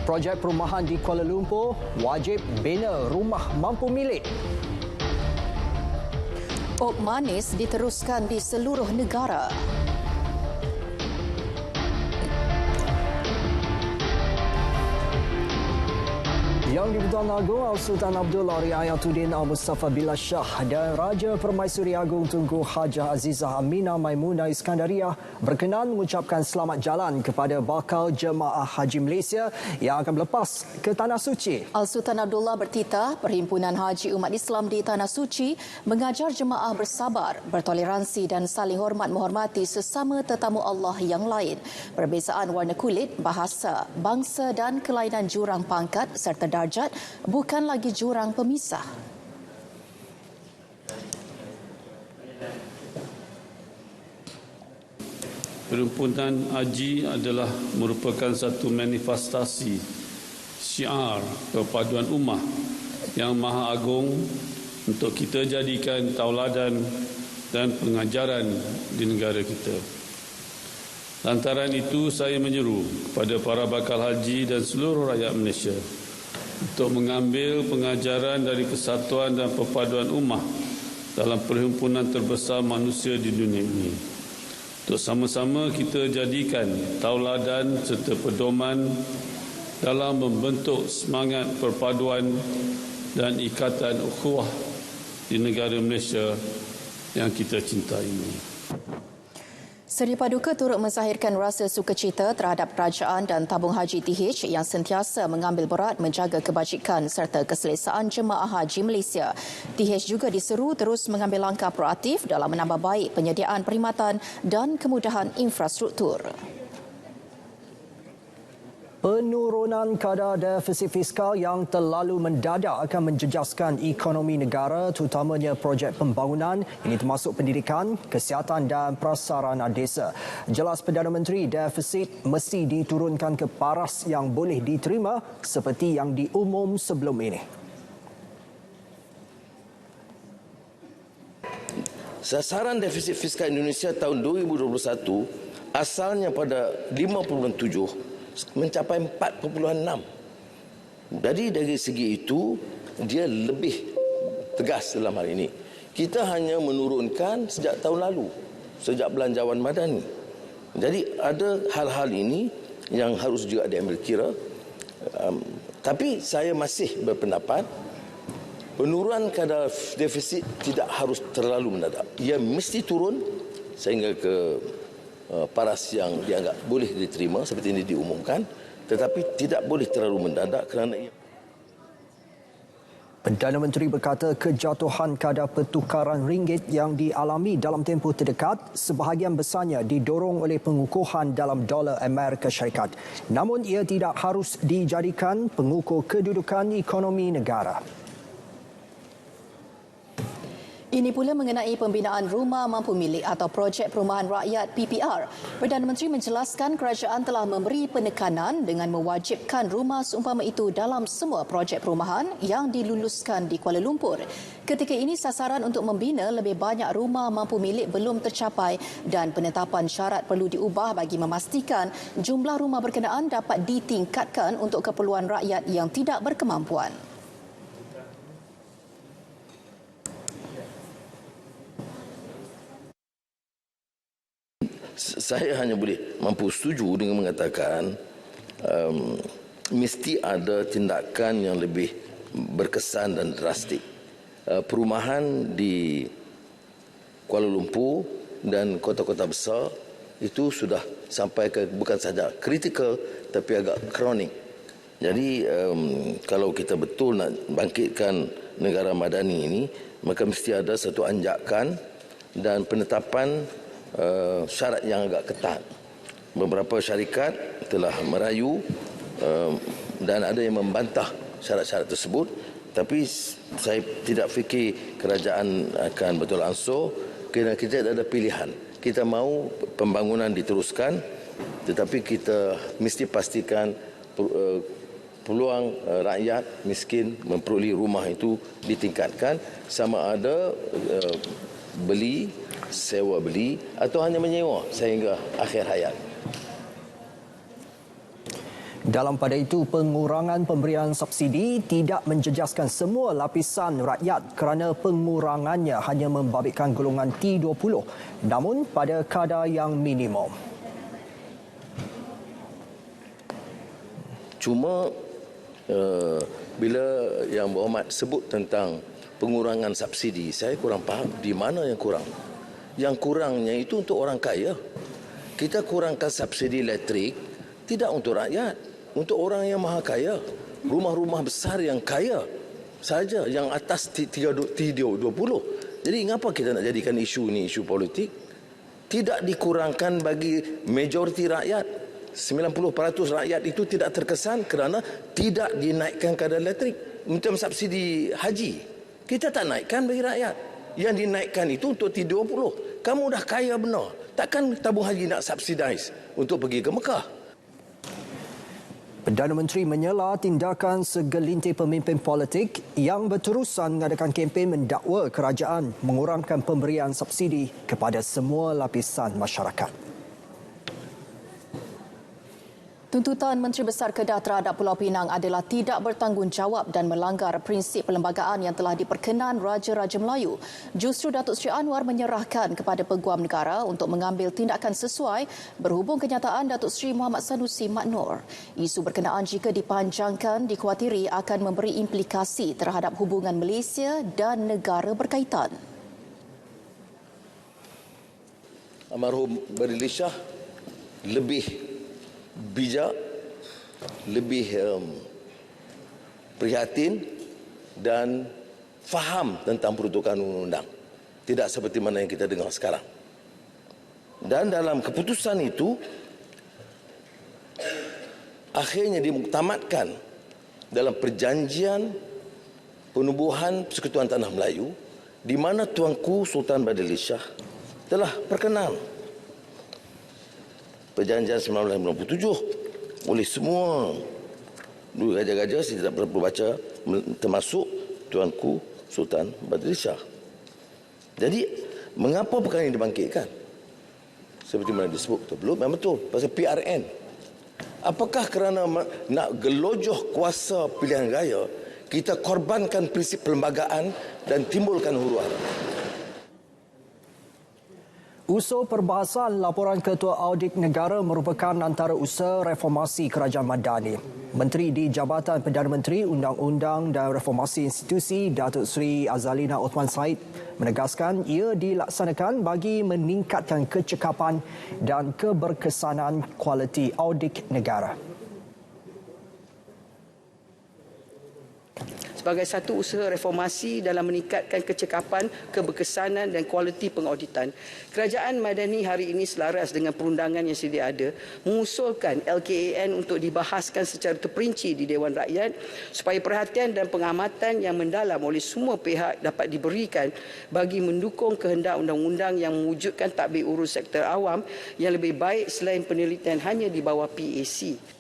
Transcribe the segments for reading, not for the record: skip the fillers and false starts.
Projek perumahan di Kuala Lumpur wajib bina rumah mampu milik. Op manis diteruskan di seluruh negara. Yang di-Pertuan Agong Al-Sultan Abdullah Riayatuddin Al-Mustafa Billah Shah dan Raja Permaisuri Agong Tunku Hajah Azizah Aminah Maimunah Iskandariah berkenan mengucapkan selamat jalan kepada bakal jemaah Haji Malaysia yang akan berlepas ke Tanah Suci. Al-Sultan Abdullah bertitah Perhimpunan Haji Umat Islam di Tanah Suci mengajar jemaah bersabar, bertoleransi dan saling hormat menghormati sesama tetamu Allah yang lain. Perbezaan warna kulit, bahasa, bangsa dan kelainan jurang pangkat serta darjat bukan lagi jurang pemisah. Perhimpunan Haji adalah merupakan satu manifestasi syiar perpaduan ummah yang maha agung untuk kita jadikan tauladan dan pengajaran di negara kita. Lantaran itu, saya menyeru kepada para bakal haji dan seluruh rakyat Malaysia untuk mengambil pengajaran dari kesatuan dan perpaduan ummah dalam perhimpunan terbesar manusia di dunia ini. Untuk sama-sama kita jadikan tauladan serta pedoman dalam membentuk semangat perpaduan dan ikatan ukhuwah di negara Malaysia yang kita cintai ini. Seri Paduka turut menzahirkan rasa sukacita terhadap kerajaan dan tabung haji TH yang sentiasa mengambil berat menjaga kebajikan serta keselesaan jemaah haji Malaysia. TH juga diseru terus mengambil langkah proaktif dalam menambah baik penyediaan perkhidmatan dan kemudahan infrastruktur. Penurunan kadar defisit fiskal yang terlalu mendadak akan menjejaskan ekonomi negara, terutamanya projek pembangunan, ini termasuk pendidikan, kesihatan dan prasarana desa. Jelas Perdana Menteri, defisit mesti diturunkan ke paras yang boleh diterima seperti yang diumum sebelum ini. Sasaran defisit fiskal Indonesia tahun 2021 asalnya pada 5.7 mencapai 4.6. Jadi dari segi itu dia lebih tegas dalam hal ini. Kita hanya menurunkan sejak tahun lalu, sejak belanjawan madani. Jadi ada hal-hal ini yang harus juga diambil kira. Tapi saya masih berpendapat penurunan kadar defisit tidak harus terlalu mendadak. Ia mesti turun sehingga ke paras yang dianggap boleh diterima seperti ini diumumkan, tetapi tidak boleh terlalu mendadak kerana ia... Perdana Menteri berkata kejatuhan kadar pertukaran ringgit yang dialami dalam tempoh terdekat sebahagian besarnya didorong oleh pengukuhan dalam dolar Amerika Syarikat. Namun ia tidak harus dijadikan pengukur kedudukan ekonomi negara. Ini pula mengenai pembinaan rumah mampu milik atau projek perumahan rakyat PPR. Perdana Menteri menjelaskan kerajaan telah memberi penekanan dengan mewajibkan rumah seumpama itu dalam semua projek perumahan yang diluluskan di Kuala Lumpur. Ketika ini sasaran untuk membina lebih banyak rumah mampu milik belum tercapai dan penetapan syarat perlu diubah bagi memastikan jumlah rumah berkenaan dapat ditingkatkan untuk keperluan rakyat yang tidak berkemampuan. Saya hanya boleh mampu setuju dengan mengatakan mesti ada tindakan yang lebih berkesan dan drastik. Perumahan di Kuala Lumpur dan kota-kota besar itu sudah sampai ke bukan saja kritikal tapi agak kronik. Jadi kalau kita betul nak bangkitkan negara madani ini, maka mesti ada satu anjakan dan penetapan syarat yang agak ketat. Beberapa syarikat telah merayu dan ada yang membantah syarat-syarat tersebut, tapi saya tidak fikir kerajaan akan betul ansur kerana kita ada pilihan. Kita mahu pembangunan diteruskan, tetapi kita mesti pastikan peluang rakyat miskin memperoleh rumah itu ditingkatkan, sama ada beli, sewa beli atau hanya menyewa sehingga akhir hayat. Dalam pada itu, pengurangan pemberian subsidi tidak menjejaskan semua lapisan rakyat kerana pengurangannya hanya membabitkan golongan T20, namun pada kadar yang minimum. Cuma bila Yang Berhormat sebut tentang pengurangan subsidi, saya kurang faham di mana yang kurang. Yang kurangnya itu untuk orang kaya. Kita kurangkan subsidi elektrik tidak untuk rakyat, untuk orang yang maha kaya. Rumah-rumah besar yang kaya saja, yang atas T20. Jadi mengapa kita nak jadikan isu ni isu politik? Tidak dikurangkan bagi majoriti rakyat. 90% rakyat itu tidak terkesan kerana tidak dinaikkan kadar elektrik. Macam subsidi haji, kita tak naikkan bagi rakyat. Yang dinaikkan itu untuk T20. Kamu dah kaya benar, takkan tabung haji nak subsidize untuk pergi ke Mekah? Perdana Menteri menyela tindakan segelintir pemimpin politik yang berterusan mengadakan kempen mendakwa kerajaan mengurangkan pemberian subsidi kepada semua lapisan masyarakat. Tuntutan Menteri Besar Kedah terhadap Pulau Pinang adalah tidak bertanggungjawab dan melanggar prinsip perlembagaan yang telah diperkenan Raja-Raja Melayu. Justru Datuk Seri Anwar menyerahkan kepada Peguam Negara untuk mengambil tindakan sesuai berhubung kenyataan Datuk Seri Muhammad Sanusi Mat Noor. Isu berkenaan jika dipanjangkan dikhawatiri akan memberi implikasi terhadap hubungan Malaysia dan negara berkaitan. Almarhum Badilli Shah lebih bijak, lebih prihatin dan faham tentang peruntukan undang-undang. Tidak seperti mana yang kita dengar sekarang. Dan dalam keputusan itu, akhirnya dimuktamadkan dalam perjanjian penubuhan Persekutuan Tanah Melayu, di mana Tuanku Sultan Badilli Shah telah perkenan Perjanjian 1997 oleh semua dua raja-raja, saya tidak perlu baca, termasuk Tuanku Sultan Badilli Shah. Jadi, mengapa perkara ini dibangkitkan? Seperti mana disebut betul belum? Memang betul, pasal PRN. Apakah kerana nak gelojoh kuasa pilihan raya, kita korbankan prinsip perlembagaan dan timbulkan huru-hara? Usul perbahasan laporan Ketua Audit Negara merupakan antara usaha reformasi Kerajaan Madani. Menteri di Jabatan Perdana Menteri, Undang-Undang dan Reformasi Institusi, Datuk Seri Azalina Othman Said menegaskan ia dilaksanakan bagi meningkatkan kecekapan dan keberkesanan kualiti audit negara. Sebagai satu usaha reformasi dalam meningkatkan kecekapan, keberkesanan dan kualiti pengauditan, Kerajaan Madani hari ini selaras dengan perundangan yang sedia ada mengusulkan LKAN untuk dibahaskan secara terperinci di Dewan Rakyat supaya perhatian dan pengamatan yang mendalam oleh semua pihak dapat diberikan bagi mendukung kehendak undang-undang yang mewujudkan tadbir urus sektor awam yang lebih baik selain penelitian hanya di bawah PAC.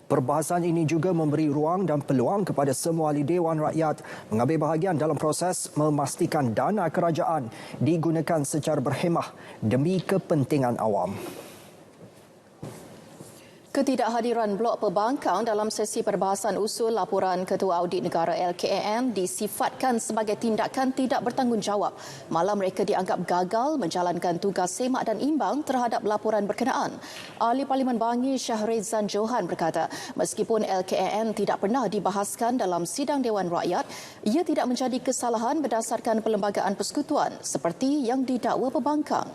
Perbahasan ini juga memberi ruang dan peluang kepada semua ahli Dewan Rakyat mengambil bahagian dalam proses memastikan dana kerajaan digunakan secara berhemah demi kepentingan awam. Ketidakhadiran Blok Pembangkang dalam sesi perbahasan usul laporan Ketua Audit Negara LKAN disifatkan sebagai tindakan tidak bertanggungjawab. Malah mereka dianggap gagal menjalankan tugas semak dan imbang terhadap laporan berkenaan. Ahli Parlimen Bangi Shahrizan Johan berkata, meskipun LKAN tidak pernah dibahaskan dalam sidang Dewan Rakyat, ia tidak menjadi kesalahan berdasarkan perlembagaan persekutuan seperti yang didakwa pembangkang.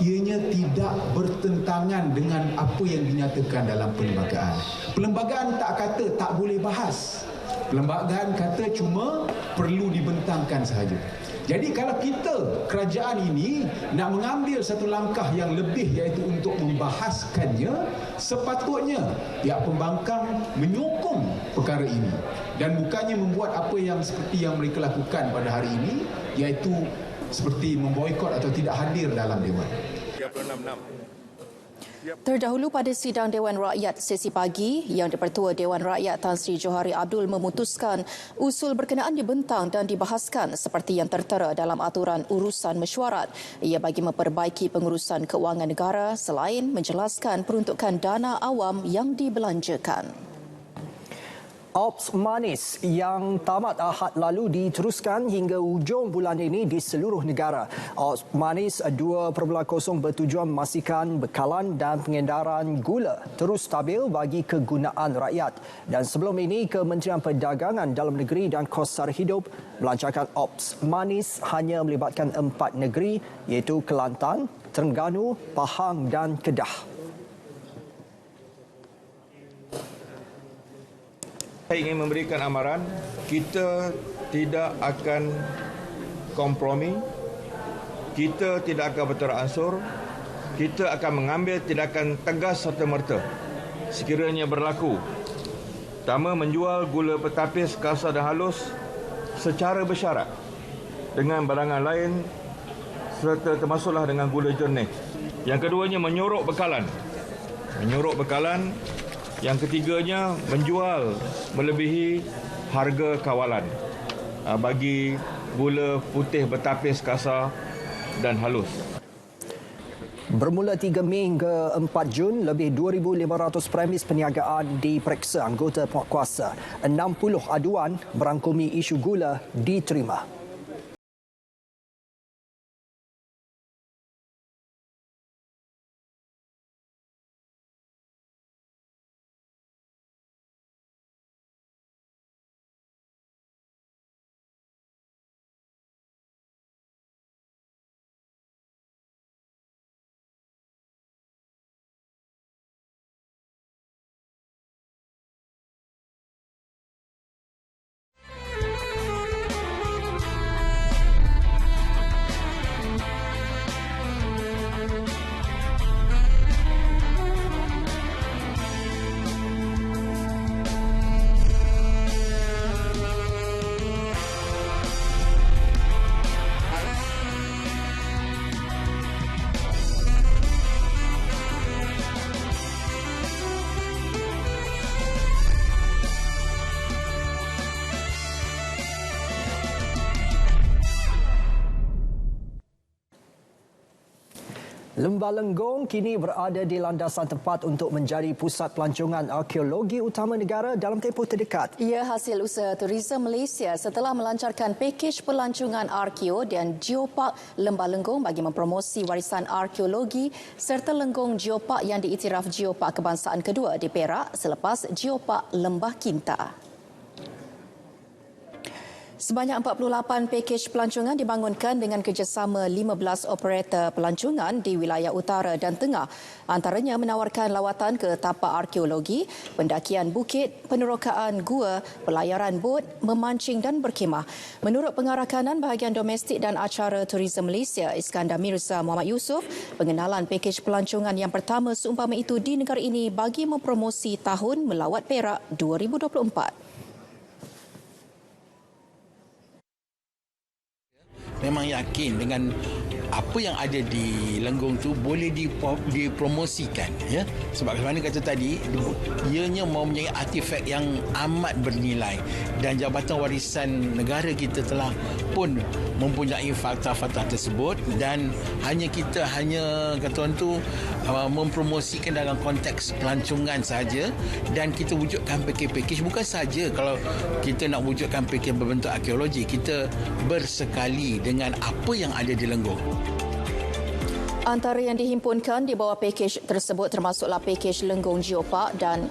Ianya tidak bertentangan dengan apa yang dinyatakan dalam perlembagaan. Perlembagaan tak kata tak boleh bahas. Perlembagaan kata cuma perlu dibentangkan sahaja. Jadi kalau kita, kerajaan ini, nak mengambil satu langkah yang lebih iaitu untuk membahaskannya, sepatutnya pihak pembangkang menyokong perkara ini. Dan bukannya membuat apa yang seperti yang mereka lakukan pada hari ini, iaitu seperti memboikot atau tidak hadir dalam Dewan. 36. Terdahulu pada sidang Dewan Rakyat sesi pagi, Yang di-Pertua Dewan Rakyat Tan Sri Johari Abdul memutuskan usul berkenaan dibentang dan dibahaskan seperti yang tertera dalam aturan urusan mesyuarat. Ia bagi memperbaiki pengurusan keuangan negara selain menjelaskan peruntukan dana awam yang dibelanjakan. Ops manis yang tamat Ahad lalu diteruskan hingga hujung bulan ini di seluruh negara. Ops manis 2.0 bertujuan memastikan bekalan dan pengedaran gula terus stabil bagi kegunaan rakyat. Dan sebelum ini, Kementerian Perdagangan Dalam Negeri dan Kos Sara Hidup melancarkan Ops manis hanya melibatkan 4 negeri iaitu Kelantan, Terengganu, Pahang dan Kedah. Saya ingin memberikan amaran, kita tidak akan kompromi, kita tidak akan berteransur, kita akan mengambil tindakan tegas serta-merta sekiranya berlaku. Pertama, menjual gula petapis, kasar dan halus secara bersyarat dengan barangan lain serta termasuklah dengan gula jernih. Yang keduanya, menyorok bekalan. Yang ketiganya, menjual melebihi harga kawalan bagi gula putih bertapis, kasar dan halus. Bermula 3 Mei hingga 4 Jun, lebih 2,500 premis perniagaan diperiksa anggota penguatkuasa. 60 aduan berangkumi isu gula diterima. Lembah Lenggong kini berada di landasan tepat untuk menjadi pusat pelancongan arkeologi utama negara dalam tempoh terdekat. Ia hasil usaha Tourism Malaysia setelah melancarkan pakej pelancongan Arkeo dan Geopark Lembah Lenggong bagi mempromosi warisan arkeologi serta Lenggong Geopark yang diiktiraf Geopark Kebangsaan kedua di Perak selepas Geopark Lembah Kinta. Sebanyak 48 pakej pelancongan dibangunkan dengan kerjasama 15 operator pelancongan di wilayah utara dan tengah. Antaranya menawarkan lawatan ke tapak arkeologi, pendakian bukit, penerokaan gua, pelayaran bot, memancing dan berkhemah. Menurut Pengarah Kanan Bahagian Domestik dan Acara Tourism Malaysia, Iskandar Mirza Muhammad Yusof, pengenalan pakej pelancongan yang pertama seumpama itu di negara ini bagi mempromosi Tahun Melawat Perak 2024. Memang yakin dengan apa yang ada di Lenggong tu boleh dipromosikan, ya. Sebab mana kata tadi, ianya mempunyai artifak yang amat bernilai dan Jabatan Warisan Negara kita telah pun mempunyai fakta-fakta tersebut dan kita hanya kata orang tu mempromosikan dalam konteks pelancongan saja dan kita wujudkan pakej-pakej bukan saja kalau kita nak wujudkan pakej berbentuk arkeologi, kita bersekali dengan apa yang ada di Lenggong. Antara yang dihimpunkan di bawah pakej tersebut termasuklah pakej Lenggong Geopark dan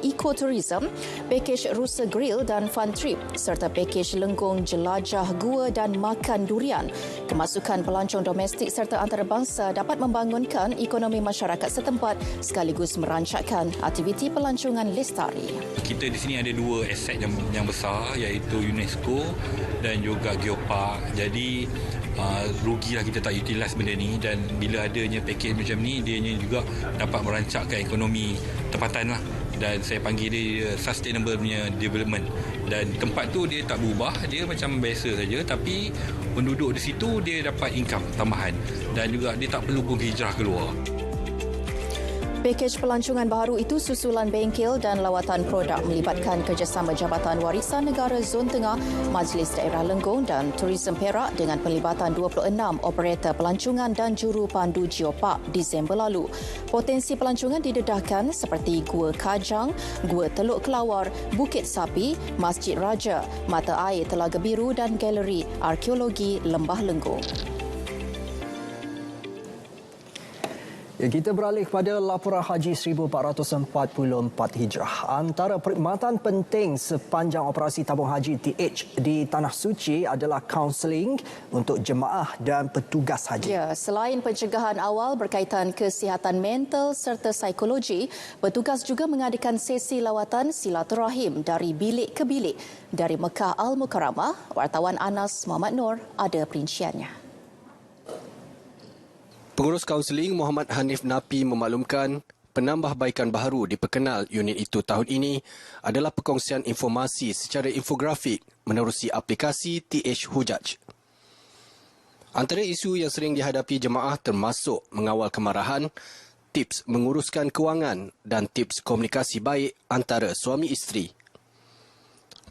Ecotourism, pakej Rusa Grill dan Fun Trip serta pakej Lenggong Jelajah Gua dan Makan Durian. Kemasukan pelancong domestik serta antarabangsa dapat membangunkan ekonomi masyarakat setempat sekaligus merancangkan aktiviti pelancongan lestari. Kita di sini ada 2 aset yang besar iaitu UNESCO dan juga Geopark. Jadi rugilah kita tak utilize benda ni dan bila adanya pakej macam ni dia juga dapat merancangkan ekonomi tempatan lah dan saya panggil dia sustainable punya development dan tempat tu dia tak berubah, dia macam biasa saja tapi penduduk di situ dia dapat income tambahan dan juga dia tak perlu pun hijrah keluar. Pakej pelancongan baharu itu susulan bengkel dan lawatan produk melibatkan kerjasama Jabatan Warisan Negara Zon Tengah, Majlis Daerah Lenggong dan Tourism Perak dengan pelibatan 26 operator pelancongan dan juru pandu geopark Disember lalu. Potensi pelancongan didedahkan seperti Gua Kajang, Gua Teluk Kelawar, Bukit Sapi, Masjid Raja, Mata Air Telaga Biru dan Galeri Arkeologi Lembah Lenggong. Kita beralih kepada laporan Haji 1444 Hijrah. Antara perkhidmatan penting sepanjang operasi tabung haji TH di Tanah Suci adalah kaunseling untuk jemaah dan petugas haji. Ya, selain pencegahan awal berkaitan kesihatan mental serta psikologi, petugas juga mengadakan sesi lawatan silaturahim dari bilik ke bilik. Dari Mekah Al-Mukarramah, wartawan Anas Muhammad Nur ada perinciannya. Pengurus kaunseling Muhammad Hanif Napi memaklumkan penambahbaikan baharu diperkenal unit itu tahun ini adalah perkongsian informasi secara infografik menerusi aplikasi TH Hujaj. Antara isu yang sering dihadapi jemaah termasuk mengawal kemarahan, tips menguruskan kewangan dan tips komunikasi baik antara suami isteri.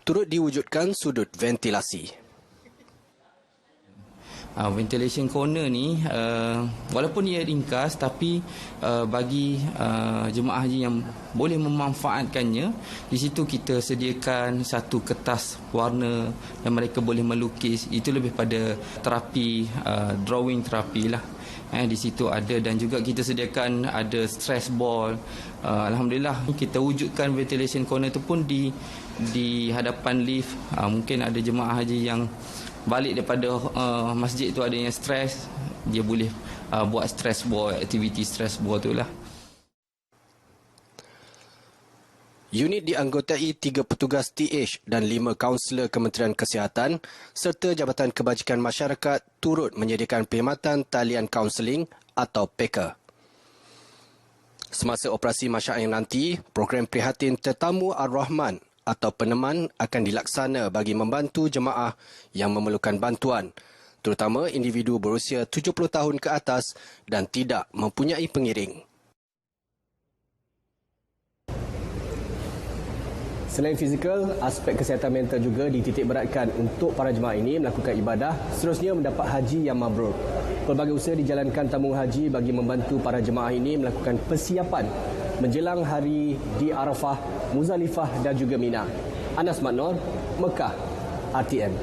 Turut diwujudkan sudut ventilasi. Ventilation corner ni walaupun ia ringkas tapi bagi jemaah haji yang boleh memanfaatkannya, di situ kita sediakan satu kertas warna yang mereka boleh melukis. Itu lebih pada terapi, drawing terapi lah. Di situ ada, dan juga kita sediakan ada stress ball. Alhamdulillah kita wujudkan ventilation corner itu pun di hadapan lift. Mungkin ada jemaah haji yang balik daripada masjid tu ada yang stres, dia boleh buat stress ball, aktiviti stress ball tu lah. Unit dianggotai 3 petugas TH dan 5 kaunselor Kementerian Kesihatan serta Jabatan Kebajikan Masyarakat turut menyediakan perkhidmatan talian kaunseling atau PEKA. Semasa operasi masyarakat nanti, program prihatin tetamu Ar-Rahman atau peneman akan dilaksana bagi membantu jemaah yang memerlukan bantuan, terutama individu berusia 70 tahun ke atas dan tidak mempunyai pengiring. Selain fizikal, aspek kesihatan mental juga dititikberatkan untuk para jemaah ini melakukan ibadah, seterusnya mendapat haji yang mabrur. Pelbagai usaha dijalankan tabung haji bagi membantu para jemaah ini melakukan persiapan menjelang hari di Arafah, Muzdalifah dan juga Mina. Anas Maknor, Mekah, RTM.